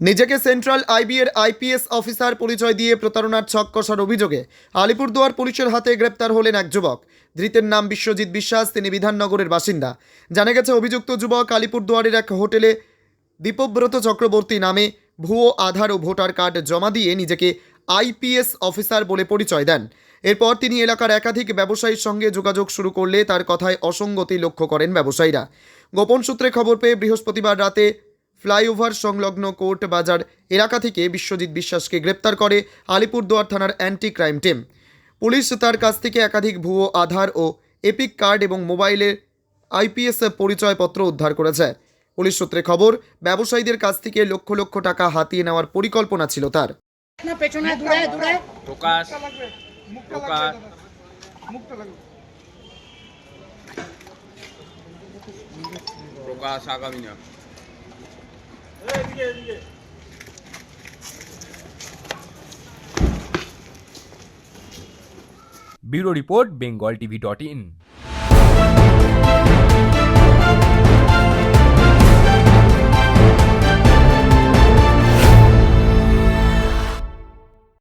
নিজেকে central IB এর IPS officer পরিচয় দিয়ে প্রতারণার ছক কষার অভিযোগে আলিপুরদুয়ার পুলিশের হাতে গ্রেপ্তার হলেন এক যুবক। ধৃতের নাম বিশ্বজিৎ বিশ্বাস, তিনি বিধাননগরের বাসিন্দা। জানা গেছে অভিযুক্ত যুবক আলিপুরদুয়ারের এক হোটেলে দীপব্রত চক্রবর্তী নামে ভুয়ো আধার ও ভোটার কার্ড জমা দিয়ে নিজেকে আইপিএস অফিসার বলে পরিচয় দেন। এরপর তিনি এলাকার একাধিক ব্যবসায়ীর সঙ্গে যোগাযোগ শুরু করলে তার কথায় অসঙ্গতি লক্ষ্য করেন ব্যবসায়ীরা। গোপন সূত্রে খবর পেয়ে বৃহস্পতিবার রাতে ফ্লাইওভার সংলগ্ন কোর্ট বাজার এলাকা থেকে বিশ্বজিৎ বিশ্বাসকে গ্রেপ্তার করে আলিপুরদুয়ার থানার অ্যান্টি ক্রাইম টিম। পুলিশ তার কাছ থেকে একাধিক ভুয়ো আধার ও এপিক কার্ড এবং মোবাইলের আইপিএস পরিচয়পত্র উদ্ধার করেছে। পুলিশ সূত্রে খবর, ব্যবসায়ীদের কাছ থেকে লক্ষ লক্ষ টাকা হাতিয়ে নেওয়ার পরিকল্পনা ছিল তার। প্রকাশ প্রকাশ প্রকাশ আগামী না ব্যুরো রিপোর্ট, bengaltv.in।